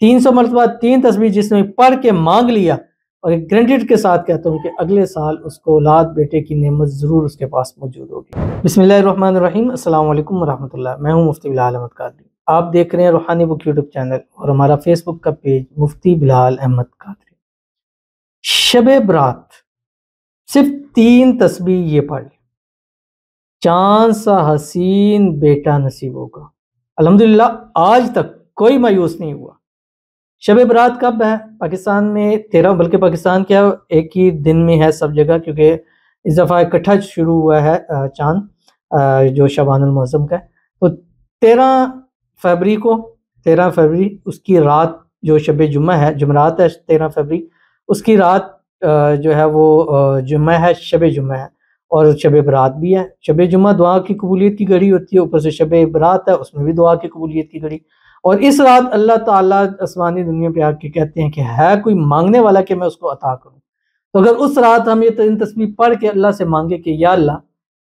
300 مرتبہ 3 تسبیح جس نے پڑھ کے مانگ لیا، اور ایک گرینٹڈ کے ساتھ کہتا ہوں کہ اگلے سال اس کو اولاد بیٹے کی نعمت ضرور اس کے پاس موجود ہوگی۔ بسم اللہ الرحمن الرحیم، السلام علیکم ورحمۃ اللہ۔ میں ہوں مفتی بلال احمد قادری، آپ دیکھ رہے ہیں روحانی بک یوٹیوب چینل اور ہمارا فیس بک کا پیج مفتی بلال احمد قادری۔ شب برات صرف 3 تسبیح یہ پڑھ لی، چاند سا حسین بیٹا نصیب ہوگا۔ الحمدللہ آج تک کوئی مایوس نہیں ہوا۔ شب برات کب ہے؟ پاکستان میں 13، بلکہ پاکستان کیا ایک ہی دن میں ہے سب جگہ، کیونکہ اس دفعہ اکٹھا شروع ہوا ہے چاند جو شعبان المعظم کا ہے۔ تو 13 فروری اس کی رات جو شب جمعہ ہے، جمعرات ہے 13 فروری، اس کی رات جو ہے وہ جمعہ ہے، شب جمعہ ہے، اور شب برات بھی ہے۔ شب جمعہ دعا کی قبولیت کی گھڑی ہوتی ہے، اوپر سے شب برات ہے، اس میں بھی دعا کی قبولیت کی گھڑی۔ اور اس رات اللہ تعالیٰ آسمانی دنیا پہ آ کے کہتے ہیں کہ ہے کوئی مانگنے والا کہ میں اس کو عطا کروں۔ تو اگر اس رات ہم یہ 3 تسبیح پڑھ کے اللہ سے مانگے کہ یا اللہ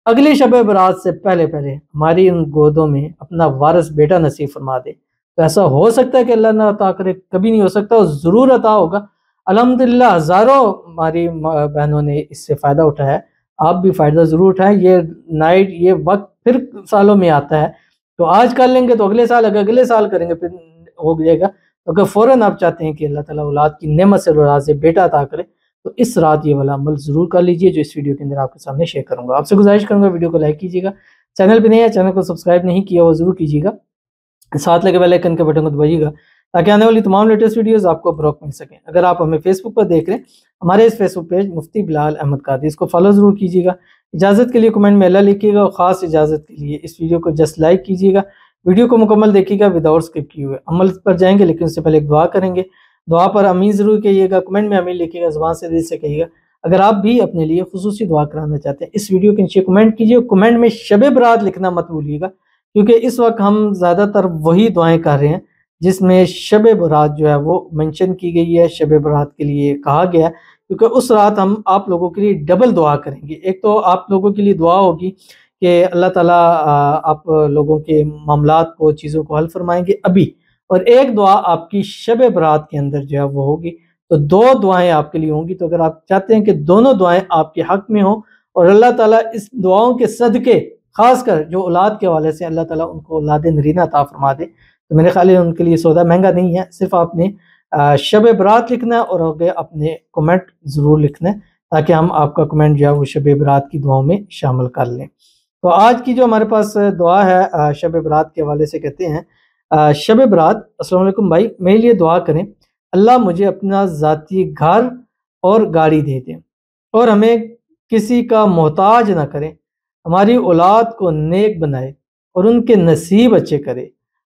اگلی شب برات سے پہلے ہماری ان گودوں میں اپنا وارث بیٹا نصیب فرما دے، تو ایسا ہو سکتا ہے کہ اللہ نہ عطا کرے؟ کبھی نہیں ہو سکتا، اور ضرور عطا ہوگا۔ الحمدللہ ہزاروں ہماری بہنوں نے اس سے فائدہ اٹھایا ہے، آپ بھی فائدہ ضرور اٹھائیں۔ یہ نائٹ، یہ وقت پھر سالوں میں آتا ہے، تو آج کر لیں گے تو اگلے سال، اگر اگلے سال کریں گے پھر ہو جائے گا۔ تو اگر فوراً آپ چاہتے ہیں کہ اللہ تعالیٰ اولاد کی نعمت سے اولاد سے بیٹا عطا کرے، تو اس رات یہ والا عمل ضرور کر لیجئے جو اس ویڈیو کے اندر آپ کے سامنے شیئر کروں گا۔ آپ سے گزارش کروں گا ویڈیو کو لائک کیجیے گا، چینل پہ نہیں ہے چینل کو سبسکرائب نہیں کیا وہ ضرور کیجیے گا، ساتھ لگے بیل آئیکن کے بٹن کو دبائیے گا تاکہ آنے والی تمام لیٹسٹ ویڈیوز آپ کو بروقت مل سکیں۔ اگر آپ ہمیں فیس بک پر دیکھ رہے ہیں، ہمارے اس فیس بک پیج مفتی بلال احمد قادری، اس کو فالو ضرور کیجیے گا۔ اجازت کے لیے کمنٹ میں اللہ لکھیے گا، اور خاص اجازت کے لیے اس ویڈیو کو جسٹ لائک کیجیے گا، ویڈیو کو مکمل دیکھیے گا وداؤٹ اسکپ کیے ہوئے۔ عمل پر جائیں گے لیکن اس سے پہلے ایک دعا کریں گے، دعا پر آمین ضرور کہیے گا، کمنٹ میں آمین لکھیے گا، زبان سے دل سے کہیے گا۔ اگر آپ بھی اپنے لیے خصوصی دعا کرانا چاہتے ہیں اس ویڈیو کے نیچے کمنٹ کیجیے، کمنٹ میں شب برات لکھنا مت بھولیے گا، کیونکہ اس وقت ہم زیادہ تر وہی دعائیں کر رہے ہیں جس میں شب برات جو ہے وہ منشن کی گئی ہے، شب برات کے لیے کہا گیا ہے، کیونکہ اس رات ہم آپ لوگوں کے لیے ڈبل دعا کریں گے۔ ایک تو آپ لوگوں کے لیے دعا ہوگی کہ اللہ تعالیٰ آپ لوگوں کے معاملات کو، چیزوں کو حل فرمائیں گے ابھی، اور ایک دعا آپ کی شب برات کے اندر جو ہے وہ ہوگی، تو 2 دعائیں آپ کے لیے ہوں گی۔ تو اگر آپ چاہتے ہیں کہ دونوں دعائیں آپ کے حق میں ہوں اور اللہ تعالیٰ اس دعاؤں کے صدقے، خاص کر جو اولاد کے حوالے سے اللہ تعالیٰ ان کو اولاد نرینہ عطا فرما دے، تو میرے خیال ہے ان کے لیے سودا مہنگا نہیں ہے، صرف آپ نے شب برات لکھنا ہے اور آگے اپنے کمنٹ ضرور لکھنا ہے تاکہ ہم آپ کا کمنٹ جو ہے وہ شب برات کی دعاؤں میں شامل کر لیں۔ تو آج کی جو ہمارے پاس دعا ہے شب برات کے حوالے سے کہتے ہیں شب برات، السلام علیکم بھائی، میرے لیے دعا کریں اللہ مجھے اپنا ذاتی گھر اور گاڑی دے دیں اور ہمیں کسی کا محتاج نہ کریں، ہماری اولاد کو نیک بنائے اور ان کے نصیب اچھے کرے،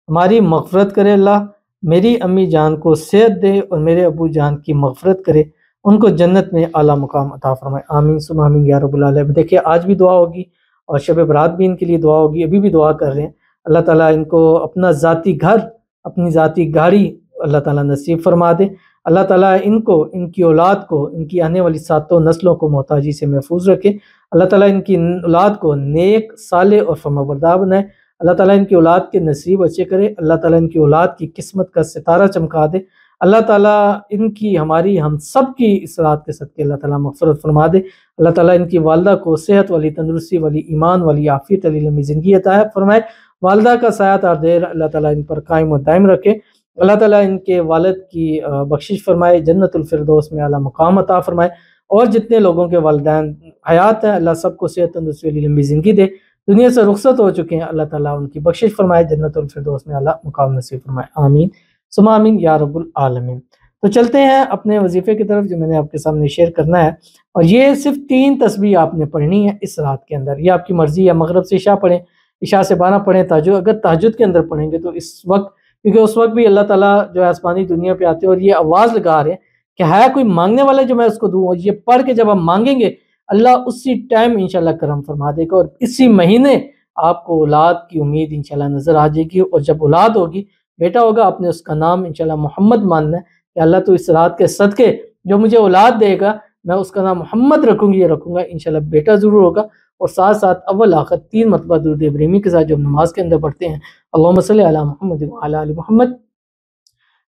ہماری مغفرت کرے اللہ، میری امی جان کو صحت دے اور میرے ابو جان کی مغفرت کرے، ان کو جنت میں اعلیٰ مقام عطا فرمائے، آمین ثم آمین یا رب العالمین۔ دیکھیے آج بھی دعا ہوگی اور شب برات بھی ان کے لیے دعا ہوگی، ابھی بھی دعا کر رہے ہیں اللہ تعالیٰ ان کو اپنا ذاتی گھر، اپنی ذاتی گاڑی اللہ تعالیٰ نصیب فرما دے، اللہ تعالیٰ ان کو، ان کی اولاد کو، ان کی آنے والی 7 نسلوں کو محتاجی سے محفوظ رکھے، اللہ تعالیٰ ان کی اولاد کو نیک، صالح اور فرمانبردار بنائے، اللہ تعالیٰ ان کی اولاد کے نصیب اچھے کرے، اللہ تعالیٰ ان کی اولاد کی قسمت کا ستارہ چمکا دے، اللہ تعالیٰ ان کی، ہماری، ہم سب کی اس رات کے صدقے اللہ تعالیٰ مغفرت فرما دے، اللہ تعالیٰ ان کی والدہ کو صحت والی، تندرستی والی، ایمان والی، عافیت والی لمبی زندگی عطا فرمائے، والدہ کا سایہ تا دیر اللہ تعالیٰ ان پر قائم و دائم رکھے، اللہ تعالیٰ ان کے والد کی بخشش فرمائے، جنت الفردوس میں اعلیٰ مقام عطا فرمائے، اور جتنے لوگوں کے والدین حیات ہیں اللہ سب کو صحت تندرستی والی لمبی زندگی دے، دنیا سے رخصت ہو چکے ہیں اللہ تعالیٰ ان کی بخشش فرمائے، جنت الفردوس میں اعلیٰ مقام نصیب فرمائے، آمین ثم آمین یا رب العالمین۔ تو چلتے ہیں اپنے وظیفے کی طرف جو میں نے آپ کے سامنے شیئر کرنا ہے، اور یہ صرف 3 تسبیح آپ نے پڑھنی ہے اس رات کے اندر، یہ آپ کی مرضی ہے، مغرب سے عشاء پڑھیں، عشاء سے 12 پڑھیں، تہجد، اگر تہجد کے اندر پڑھیں گے تو اس وقت، کیونکہ اس وقت بھی اللہ تعالیٰ جو ہے آسمانی دنیا پہ آتے ہیں اور یہ آواز لگا رہے ہیں کہ ہے کوئی مانگنے والا جو میں اس کو دوں، اور یہ پڑھ کے جب ہم مانگیں گے اللہ اسی ٹائم انشاءاللہ کرم فرما دے گا، اور اسی مہینے آپ کو اولاد کی امید انشاءاللہ نظر آ جائے گی، اور جب اولاد ہوگی، بیٹا ہوگا، آپ نے اس کا نام انشاءاللہ محمد ماننا ہے کہ اللہ تو اس رات کے صدقے جو مجھے اولاد دے گا میں اس کا نام محمد رکھوں گی، یہ رکھوں گا، انشاءاللہ بیٹا ضرور ہوگا، اور ساتھ ساتھ اول آخر 3 مرتبہ درود ابراہیمی کے ساتھ جو نماز کے اندر پڑھتے ہیں، اللہم صلی علی محمد وعلی آل محمد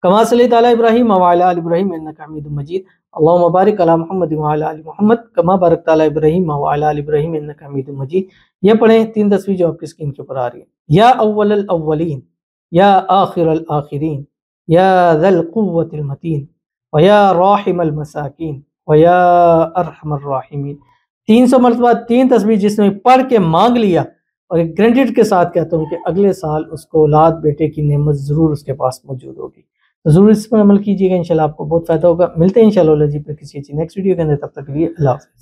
کما صلیت علی ابراہیم وعلی آل ابراہیم انک حمید مجید اللہم بارک علی محمد وعلی آل محمد کما بارکت علی ابراہیم وعلی آل ابراہیم انک حمید مجید۔ یہ پڑھیں 3 تصویر جو آپ کی اسکرین کے اوپر آ رہی ہے۔ یا اول الاولین یا آخر الآخرین یا ذا القوة المتین ویا راحم المساکین ویا ارحم الراحمین۔ 300 مرتبہ 3 تصویر جس نے پڑھ کے مانگ لیا اور ایک گرینٹڈ کے ساتھ کہتا ہوں کہ اگلے سال اس کو اولاد بیٹے کی نعمت ضرور اس کے پاس موجود ہوگی، تو ضرور اس پر عمل کیجیے گا، انشاءاللہ آپ کو بہت فائدہ ہوگا۔ ملتے ہیں انشاءاللہ جی پھر کسی اچھی نیکسٹ ویڈیو کے اندر، تب تک کے لیے اللہ حافظ۔